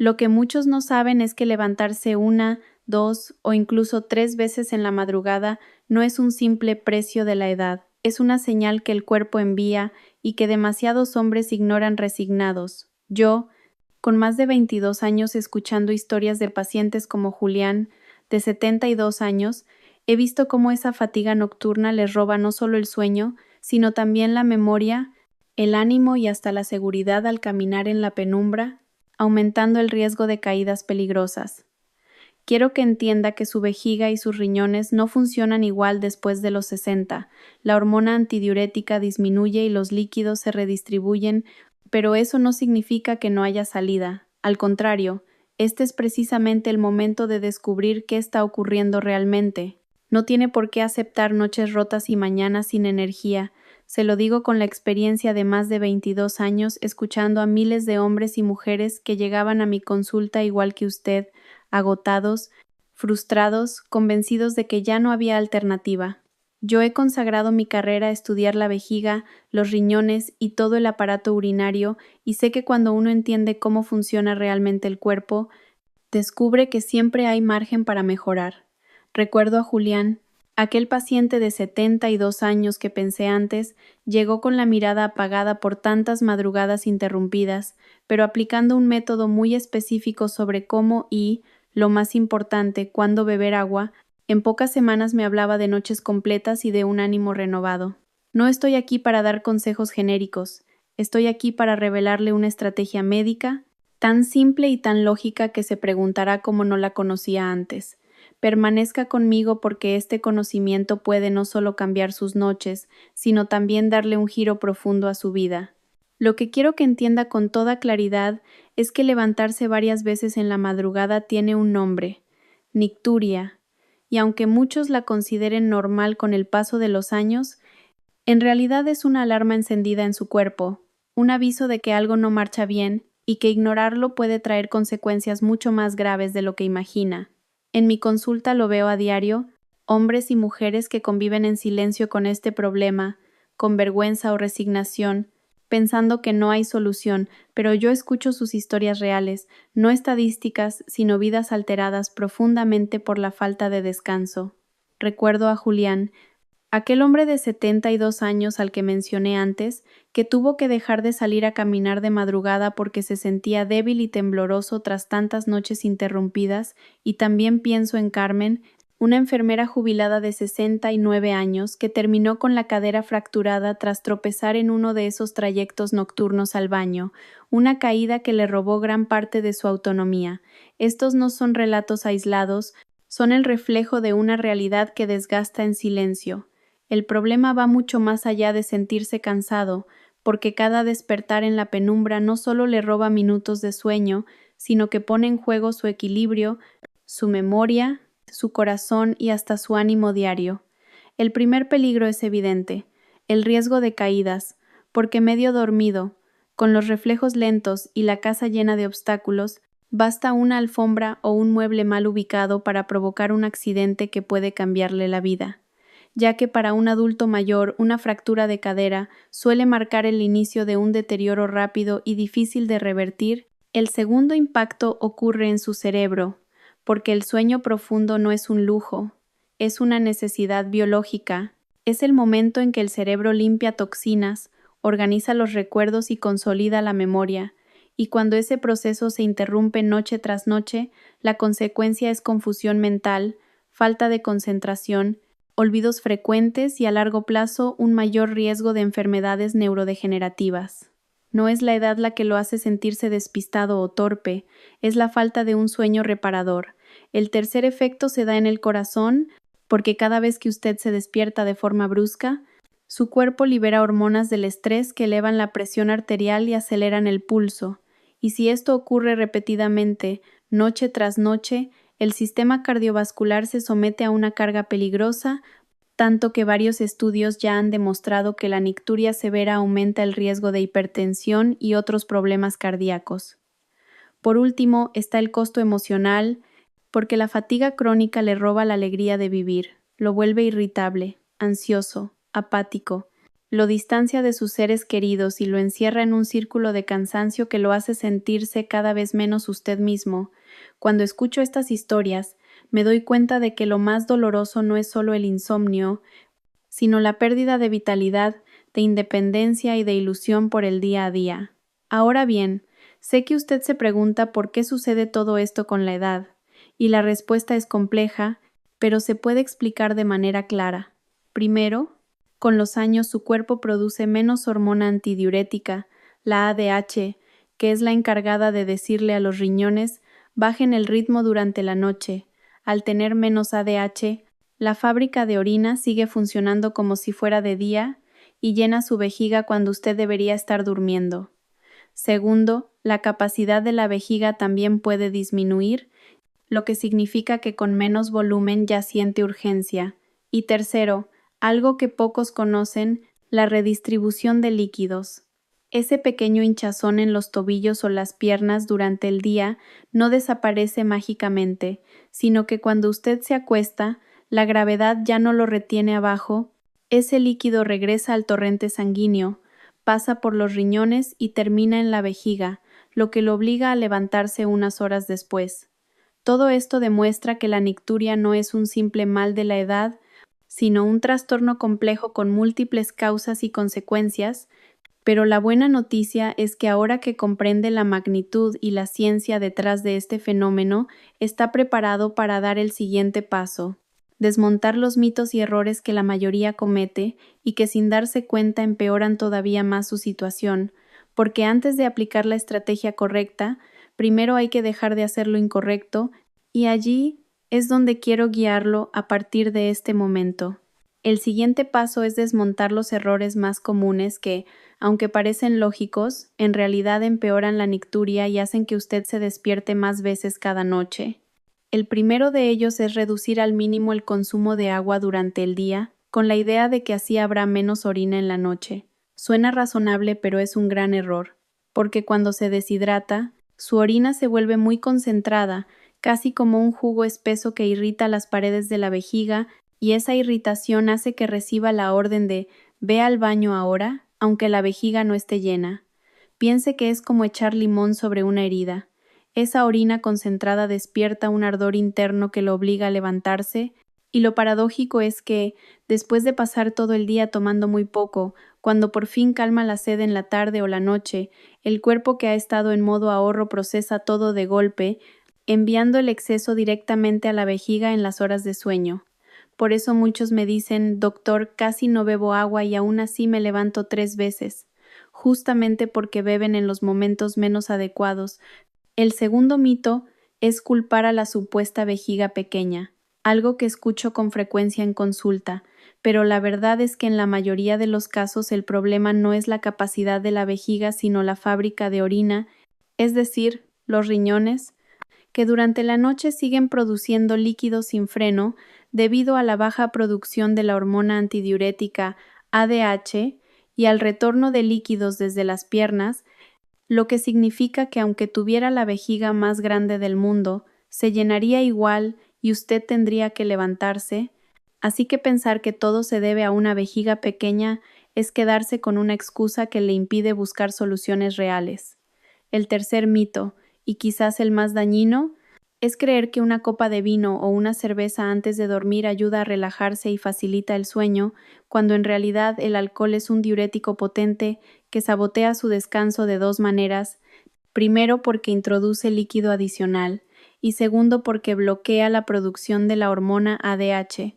Lo que muchos no saben es que levantarse una, dos o incluso tres veces en la madrugada no es un simple precio de la edad, es una señal que el cuerpo envía y que demasiados hombres ignoran resignados. Yo, con más de 22 años escuchando historias de pacientes como Julián, de 72 años, he visto cómo esa fatiga nocturna les roba no solo el sueño, sino también la memoria, el ánimo y hasta la seguridad al caminar en la penumbra, aumentando el riesgo de caídas peligrosas. Quiero que entienda que su vejiga y sus riñones no funcionan igual después de los 60. La hormona antidiurética disminuye y los líquidos se redistribuyen, pero eso no significa que no haya salida. Al contrario, este es precisamente el momento de descubrir qué está ocurriendo realmente. No tiene por qué aceptar noches rotas y mañanas sin energía. Se lo digo con la experiencia de más de 22 años escuchando a miles de hombres y mujeres que llegaban a mi consulta igual que usted, agotados, frustrados, convencidos de que ya no había alternativa. Yo he consagrado mi carrera a estudiar la vejiga, los riñones y todo el aparato urinario, y sé que cuando uno entiende cómo funciona realmente el cuerpo, descubre que siempre hay margen para mejorar. Recuerdo a Julián, aquel paciente de 72 años que pensé antes, llegó con la mirada apagada por tantas madrugadas interrumpidas, pero aplicando un método muy específico sobre cómo y, lo más importante, cuándo beber agua, en pocas semanas me hablaba de noches completas y de un ánimo renovado. No estoy aquí para dar consejos genéricos, estoy aquí para revelarle una estrategia médica tan simple y tan lógica que se preguntará cómo no la conocía antes. Permanezca conmigo porque este conocimiento puede no solo cambiar sus noches, sino también darle un giro profundo a su vida. Lo que quiero que entienda con toda claridad es que levantarse varias veces en la madrugada tiene un nombre, nicturia, y aunque muchos la consideren normal con el paso de los años, en realidad es una alarma encendida en su cuerpo, un aviso de que algo no marcha bien y que ignorarlo puede traer consecuencias mucho más graves de lo que imagina. En mi consulta lo veo a diario, hombres y mujeres que conviven en silencio con este problema, con vergüenza o resignación, pensando que no hay solución, pero yo escucho sus historias reales, no estadísticas, sino vidas alteradas profundamente por la falta de descanso. Recuerdo a Julián, aquel hombre de 72 años al que mencioné antes, que tuvo que dejar de salir a caminar de madrugada porque se sentía débil y tembloroso tras tantas noches interrumpidas, y también pienso en Carmen, una enfermera jubilada de 69 años que terminó con la cadera fracturada tras tropezar en uno de esos trayectos nocturnos al baño, una caída que le robó gran parte de su autonomía. Estos no son relatos aislados, son el reflejo de una realidad que desgasta en silencio. El problema va mucho más allá de sentirse cansado, porque cada despertar en la penumbra no solo le roba minutos de sueño, sino que pone en juego su equilibrio, su memoria, su corazón y hasta su ánimo diario. El primer peligro es evidente, el riesgo de caídas, porque medio dormido, con los reflejos lentos y la casa llena de obstáculos, basta una alfombra o un mueble mal ubicado para provocar un accidente que puede cambiarle la vida, ya que para un adulto mayor una fractura de cadera suele marcar el inicio de un deterioro rápido y difícil de revertir. El segundo impacto ocurre en su cerebro, porque el sueño profundo no es un lujo, es una necesidad biológica, es el momento en que el cerebro limpia toxinas, organiza los recuerdos y consolida la memoria, y cuando ese proceso se interrumpe noche tras noche, la consecuencia es confusión mental, falta de concentración, olvidos frecuentes y a largo plazo un mayor riesgo de enfermedades neurodegenerativas. No es la edad la que lo hace sentirse despistado o torpe, es la falta de un sueño reparador. El tercer efecto se da en el corazón, porque cada vez que usted se despierta de forma brusca, su cuerpo libera hormonas del estrés que elevan la presión arterial y aceleran el pulso. Y si esto ocurre repetidamente, noche tras noche, el sistema cardiovascular se somete a una carga peligrosa, tanto que varios estudios ya han demostrado que la nicturia severa aumenta el riesgo de hipertensión y otros problemas cardíacos. Por último, está el costo emocional, porque la fatiga crónica le roba la alegría de vivir, lo vuelve irritable, ansioso, apático. lo distancia de sus seres queridos y lo encierra en un círculo de cansancio que lo hace sentirse cada vez menos usted mismo. Cuando escucho estas historias, me doy cuenta de que lo más doloroso no es solo el insomnio, sino la pérdida de vitalidad, de independencia y de ilusión por el día a día. Ahora bien, sé que usted se pregunta por qué sucede todo esto con la edad, y la respuesta es compleja, pero se puede explicar de manera clara. Primero, con los años su cuerpo produce menos hormona antidiurética, la ADH, que es la encargada de decirle a los riñones bajen el ritmo durante la noche. Al tener menos ADH, la fábrica de orina sigue funcionando como si fuera de día y llena su vejiga cuando usted debería estar durmiendo. Segundo, la capacidad de la vejiga también puede disminuir, lo que significa que con menos volumen ya siente urgencia. Y tercero, algo que pocos conocen, la redistribución de líquidos. Ese pequeño hinchazón en los tobillos o las piernas durante el día no desaparece mágicamente, sino que cuando usted se acuesta, la gravedad ya no lo retiene abajo, ese líquido regresa al torrente sanguíneo, pasa por los riñones y termina en la vejiga, lo que lo obliga a levantarse unas horas después. Todo esto demuestra que la nicturia no es un simple mal de la edad, sino un trastorno complejo con múltiples causas y consecuencias, pero la buena noticia es que ahora que comprende la magnitud y la ciencia detrás de este fenómeno, está preparado para dar el siguiente paso: desmontar los mitos y errores que la mayoría comete y que sin darse cuenta empeoran todavía más su situación, porque antes de aplicar la estrategia correcta, primero hay que dejar de hacer lo incorrecto, y allí es donde quiero guiarlo a partir de este momento. El siguiente paso es desmontar los errores más comunes que, aunque parecen lógicos, en realidad empeoran la nicturia y hacen que usted se despierte más veces cada noche. El primero de ellos es reducir al mínimo el consumo de agua durante el día, con la idea de que así habrá menos orina en la noche. Suena razonable, pero es un gran error, porque cuando se deshidrata, su orina se vuelve muy concentrada, casi como un jugo espeso que irrita las paredes de la vejiga, y esa irritación hace que reciba la orden de «ve al baño ahora», aunque la vejiga no esté llena. Piense que es como echar limón sobre una herida. Esa orina concentrada despierta un ardor interno que lo obliga a levantarse, y lo paradójico es que, después de pasar todo el día tomando muy poco, cuando por fin calma la sed en la tarde o la noche, el cuerpo que ha estado en modo ahorro procesa todo de golpe, enviando el exceso directamente a la vejiga en las horas de sueño. Por eso muchos me dicen, doctor, casi no bebo agua y aún así me levanto 3 veces, justamente porque beben en los momentos menos adecuados. El segundo mito es culpar a la supuesta vejiga pequeña, algo que escucho con frecuencia en consulta, pero la verdad es que en la mayoría de los casos el problema no es la capacidad de la vejiga sino la fábrica de orina, es decir, los riñones, que durante la noche siguen produciendo líquidos sin freno debido a la baja producción de la hormona antidiurética ADH y al retorno de líquidos desde las piernas, lo que significa que aunque tuviera la vejiga más grande del mundo, se llenaría igual y usted tendría que levantarse, así que pensar que todo se debe a una vejiga pequeña es quedarse con una excusa que le impide buscar soluciones reales. El tercer mito, y quizás el más dañino, es creer que una copa de vino o una cerveza antes de dormir ayuda a relajarse y facilita el sueño, cuando en realidad el alcohol es un diurético potente que sabotea su descanso de 2 maneras: primero porque introduce líquido adicional y segundo porque bloquea la producción de la hormona ADH,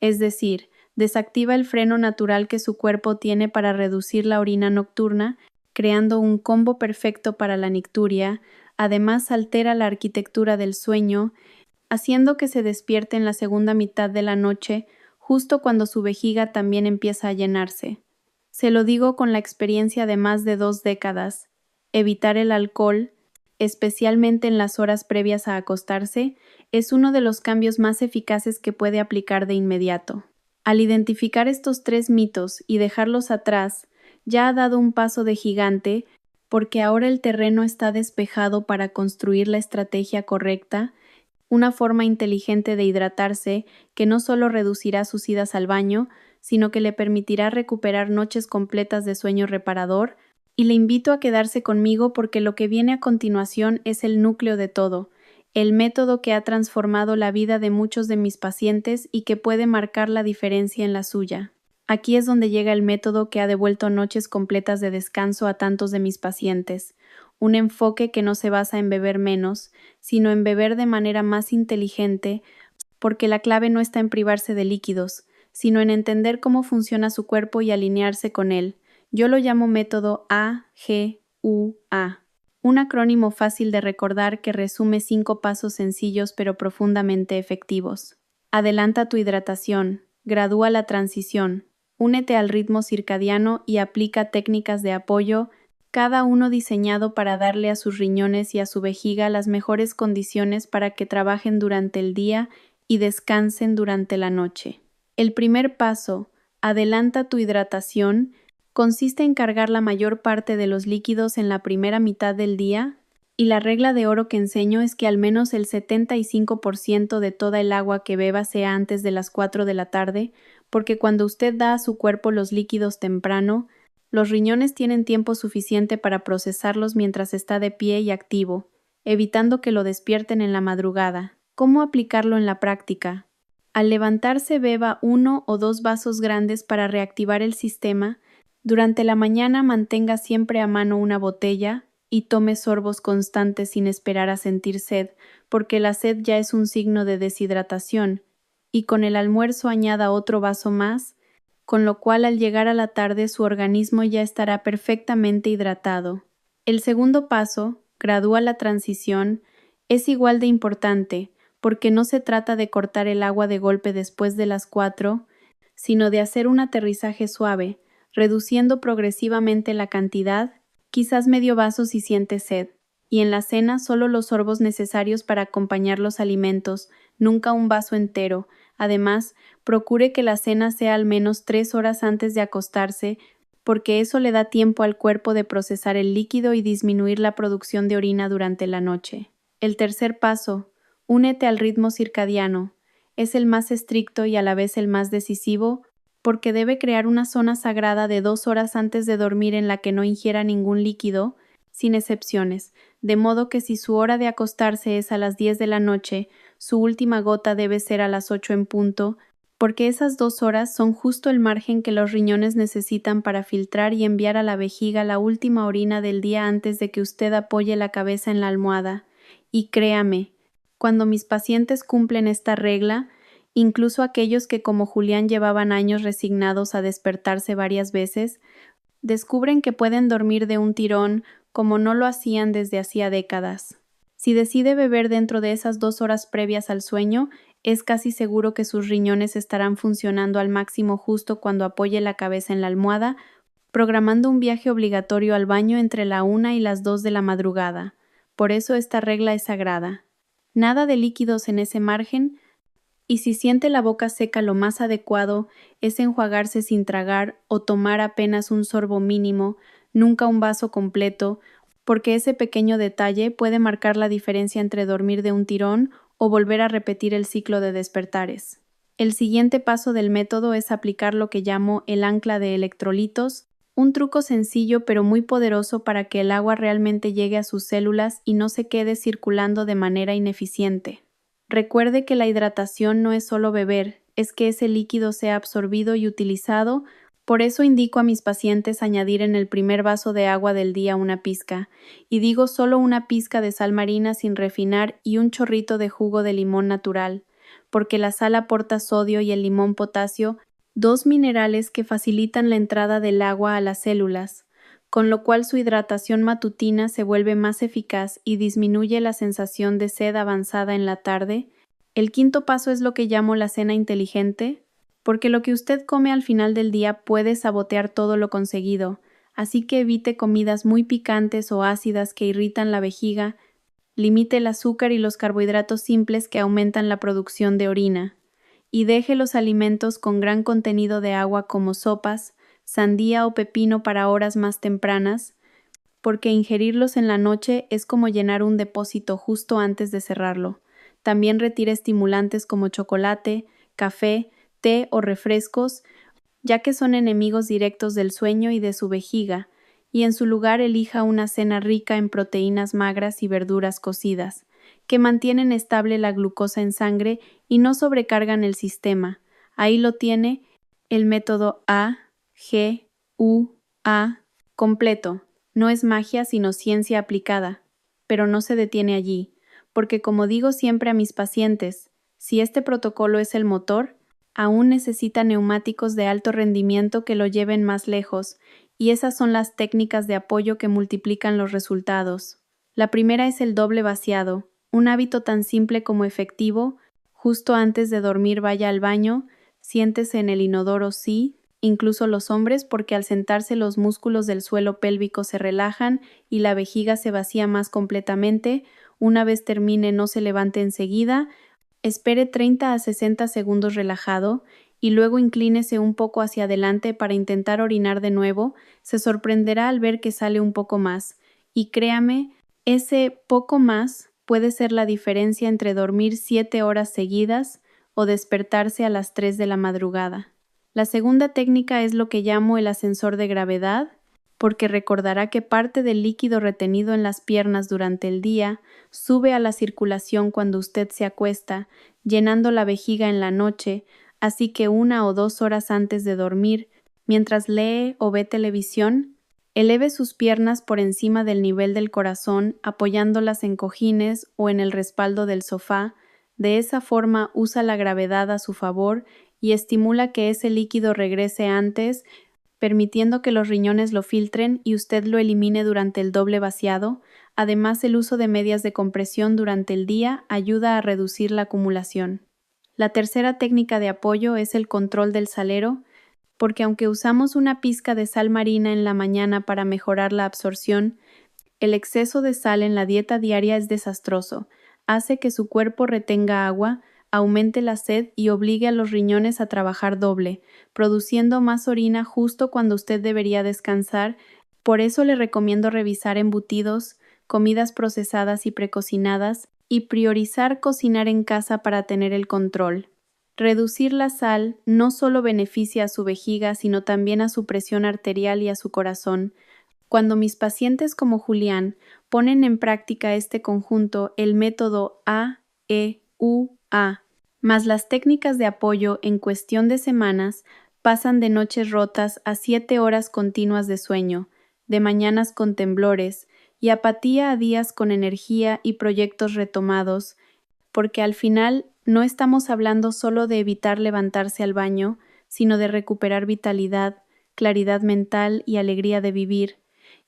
es decir, desactiva el freno natural que su cuerpo tiene para reducir la orina nocturna, creando un combo perfecto para la nicturia. Además altera la arquitectura del sueño, haciendo que se despierte en la segunda mitad de la noche, justo cuando su vejiga también empieza a llenarse. Se lo digo con la experiencia de más de 2 décadas. Evitar el alcohol, especialmente en las horas previas a acostarse, es uno de los cambios más eficaces que puede aplicar de inmediato. Al identificar estos 3 mitos y dejarlos atrás, ya ha dado un paso de gigante, porque ahora el terreno está despejado para construir la estrategia correcta, una forma inteligente de hidratarse que no solo reducirá sus idas al baño, sino que le permitirá recuperar noches completas de sueño reparador, y le invito a quedarse conmigo porque lo que viene a continuación es el núcleo de todo, el método que ha transformado la vida de muchos de mis pacientes y que puede marcar la diferencia en la suya. Aquí es donde llega el método que ha devuelto noches completas de descanso a tantos de mis pacientes, un enfoque que no se basa en beber menos, sino en beber de manera más inteligente, porque la clave no está en privarse de líquidos, sino en entender cómo funciona su cuerpo y alinearse con él. Yo lo llamo método AGUA, un acrónimo fácil de recordar que resume 5 pasos sencillos pero profundamente efectivos. Adelanta tu hidratación, gradúa la transición, únete al ritmo circadiano y aplica técnicas de apoyo, cada uno diseñado para darle a sus riñones y a su vejiga las mejores condiciones para que trabajen durante el día y descansen durante la noche. El primer paso, adelanta tu hidratación, consiste en cargar la mayor parte de los líquidos en la primera mitad del día, y la regla de oro que enseño es que al menos el 75% de toda el agua que beba sea antes de las 4 de la tarde, porque cuando usted da a su cuerpo los líquidos temprano, los riñones tienen tiempo suficiente para procesarlos mientras está de pie y activo, evitando que lo despierten en la madrugada. ¿Cómo aplicarlo en la práctica? Al levantarse beba 1 o 2 vasos grandes para reactivar el sistema. Durante la mañana mantenga siempre a mano una botella y tome sorbos constantes sin esperar a sentir sed, porque la sed ya es un signo de deshidratación, y con el almuerzo añada otro vaso más, con lo cual al llegar a la tarde su organismo ya estará perfectamente hidratado. El segundo paso, gradúa la transición, es igual de importante, porque no se trata de cortar el agua de golpe después de las 4, sino de hacer un aterrizaje suave, reduciendo progresivamente la cantidad, quizás medio vaso si siente sed, y en la cena solo los sorbos necesarios para acompañar los alimentos, nunca un vaso entero. Además, procure que la cena sea al menos 3 horas antes de acostarse, porque eso le da tiempo al cuerpo de procesar el líquido y disminuir la producción de orina durante la noche. El tercer paso, únete al ritmo circadiano. Es el más estricto y a la vez el más decisivo, porque debe crear una zona sagrada de 2 horas antes de dormir en la que no ingiera ningún líquido, sin excepciones, de modo que si su hora de acostarse es a las 10 de la noche, su última gota debe ser a las 8 en punto, porque esas 2 horas son justo el margen que los riñones necesitan para filtrar y enviar a la vejiga la última orina del día antes de que usted apoye la cabeza en la almohada. Y créame, cuando mis pacientes cumplen esta regla, incluso aquellos que como Julián llevaban años resignados a despertarse varias veces, descubren que pueden dormir de un tirón como no lo hacían desde hacía décadas. Si decide beber dentro de esas 2 horas previas al sueño, es casi seguro que sus riñones estarán funcionando al máximo justo cuando apoye la cabeza en la almohada, programando un viaje obligatorio al baño entre la 1 y las 2 de la madrugada. Por eso esta regla es sagrada. Nada de líquidos en ese margen, y si siente la boca seca, lo más adecuado es enjuagarse sin tragar o tomar apenas un sorbo mínimo, nunca un vaso completo, porque ese pequeño detalle puede marcar la diferencia entre dormir de un tirón o volver a repetir el ciclo de despertares. El siguiente paso del método es aplicar lo que llamo el ancla de electrolitos, un truco sencillo pero muy poderoso para que el agua realmente llegue a sus células y no se quede circulando de manera ineficiente. Recuerde que la hidratación no es solo beber, es que ese líquido sea absorbido y utilizado. Por eso indico a mis pacientes añadir en el primer vaso de agua del día una pizca, y digo solo una pizca de sal marina sin refinar y un chorrito de jugo de limón natural, porque la sal aporta sodio y el limón potasio, 2 minerales que facilitan la entrada del agua a las células, con lo cual su hidratación matutina se vuelve más eficaz y disminuye la sensación de sed avanzada en la tarde. El quinto paso es lo que llamo la cena inteligente, porque lo que usted come al final del día puede sabotear todo lo conseguido, así que evite comidas muy picantes o ácidas que irritan la vejiga, limite el azúcar y los carbohidratos simples que aumentan la producción de orina, y deje los alimentos con gran contenido de agua como sopas, sandía o pepino para horas más tempranas, porque ingerirlos en la noche es como llenar un depósito justo antes de cerrarlo. También retire estimulantes como chocolate, café, té o refrescos, ya que son enemigos directos del sueño y de su vejiga, y en su lugar elija una cena rica en proteínas magras y verduras cocidas, que mantienen estable la glucosa en sangre y no sobrecargan el sistema. Ahí lo tiene, el método A-G-U-A completo. No es magia sino ciencia aplicada, pero no se detiene allí, porque como digo siempre a mis pacientes, si este protocolo es el motor, aún necesita neumáticos de alto rendimiento que lo lleven más lejos, y esas son las técnicas de apoyo que multiplican los resultados. La primera es el doble vaciado, un hábito tan simple como efectivo. Justo antes de dormir vaya al baño, siéntese en el inodoro, sí, incluso los hombres, porque al sentarse los músculos del suelo pélvico se relajan y la vejiga se vacía más completamente. Una vez termine, no se levante enseguida, espere 30 a 60 segundos relajado y luego inclínese un poco hacia adelante para intentar orinar de nuevo. Se sorprenderá al ver que sale un poco más. Y créame, ese poco más puede ser la diferencia entre dormir 7 horas seguidas o despertarse a las 3 de la madrugada. La segunda técnica es lo que llamo el ascensor de gravedad, porque recordará que parte del líquido retenido en las piernas durante el día sube a la circulación cuando usted se acuesta, llenando la vejiga en la noche, así que 1 o 2 horas antes de dormir, mientras lee o ve televisión, eleve sus piernas por encima del nivel del corazón, apoyándolas en cojines o en el respaldo del sofá. De esa forma usa la gravedad a su favor y estimula que ese líquido regrese antes, permitiendo que los riñones lo filtren y usted lo elimine durante el doble vaciado. Además, el uso de medias de compresión durante el día ayuda a reducir la acumulación. La tercera técnica de apoyo es el control del salero, porque aunque usamos una pizca de sal marina en la mañana para mejorar la absorción, el exceso de sal en la dieta diaria es desastroso. Hace que su cuerpo retenga agua, aumente la sed y obligue a los riñones a trabajar doble, produciendo más orina justo cuando usted debería descansar. Por eso le recomiendo revisar embutidos, comidas procesadas y precocinadas, y priorizar cocinar en casa para tener el control. Reducir la sal no solo beneficia a su vejiga, sino también a su presión arterial y a su corazón. Cuando mis pacientes como Julián ponen en práctica este conjunto, el método A-E-U-A, más las técnicas de apoyo, en cuestión de semanas, pasan de noches rotas a 7 horas continuas de sueño, de mañanas con temblores y apatía a días con energía y proyectos retomados, porque al final no estamos hablando solo de evitar levantarse al baño, sino de recuperar vitalidad, claridad mental y alegría de vivir.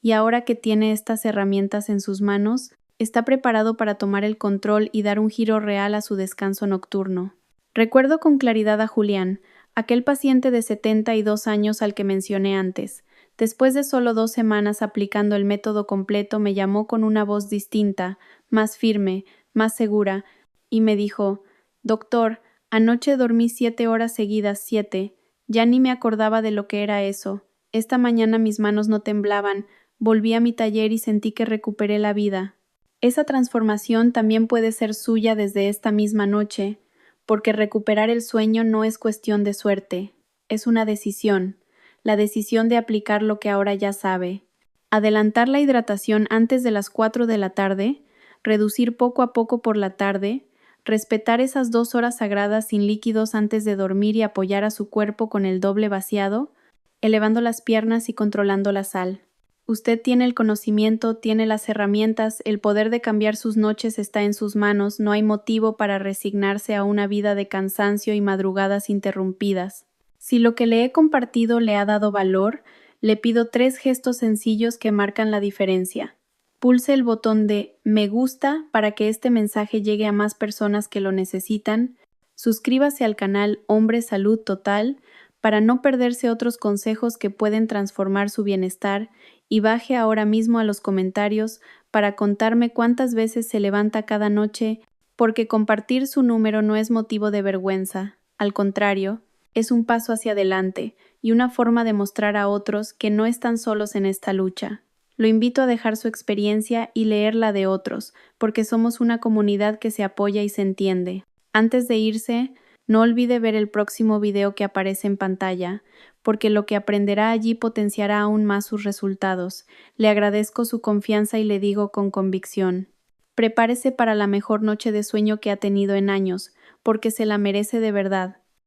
Y ahora que tiene estas herramientas en sus manos, está preparado para tomar el control y dar un giro real a su descanso nocturno. Recuerdo con claridad a Julián, aquel paciente de 72 años al que mencioné antes. Después de solo 2 semanas aplicando el método completo, me llamó con una voz distinta, más firme, más segura, y me dijo: «Doctor, anoche dormí 7 horas seguidas, 7. Ya ni me acordaba de lo que era eso. Esta mañana mis manos no temblaban. Volví a mi taller y sentí que recuperé la vida». Esa transformación también puede ser suya desde esta misma noche, porque recuperar el sueño no es cuestión de suerte, es una decisión, la decisión de aplicar lo que ahora ya sabe. Adelantar la hidratación antes de las 4 de la tarde, reducir poco a poco por la tarde, respetar esas 2 horas sagradas sin líquidos antes de dormir y apoyar a su cuerpo con el doble vaciado, elevando las piernas y controlando la sal. Usted tiene el conocimiento, tiene las herramientas, el poder de cambiar sus noches está en sus manos, no hay motivo para resignarse a una vida de cansancio y madrugadas interrumpidas. Si lo que le he compartido le ha dado valor, le pido 3 gestos sencillos que marcan la diferencia. Pulse el botón de me gusta para que este mensaje llegue a más personas que lo necesitan. Suscríbase al canal Hombre Salud Total para no perderse otros consejos que pueden transformar su bienestar, y baje ahora mismo a los comentarios para contarme cuántas veces se levanta cada noche, porque compartir su número no es motivo de vergüenza. Al contrario, es un paso hacia adelante y una forma de mostrar a otros que no están solos en esta lucha. Lo invito a dejar su experiencia y leer la de otros, porque somos una comunidad que se apoya y se entiende. Antes de irse, No olvide ver el próximo video que aparece en pantalla, porque lo que aprenderá allí potenciará aún más sus resultados. Le agradezco su confianza y le digo con convicción: prepárese para la mejor noche de sueño que ha tenido en años, porque se la merece de verdad.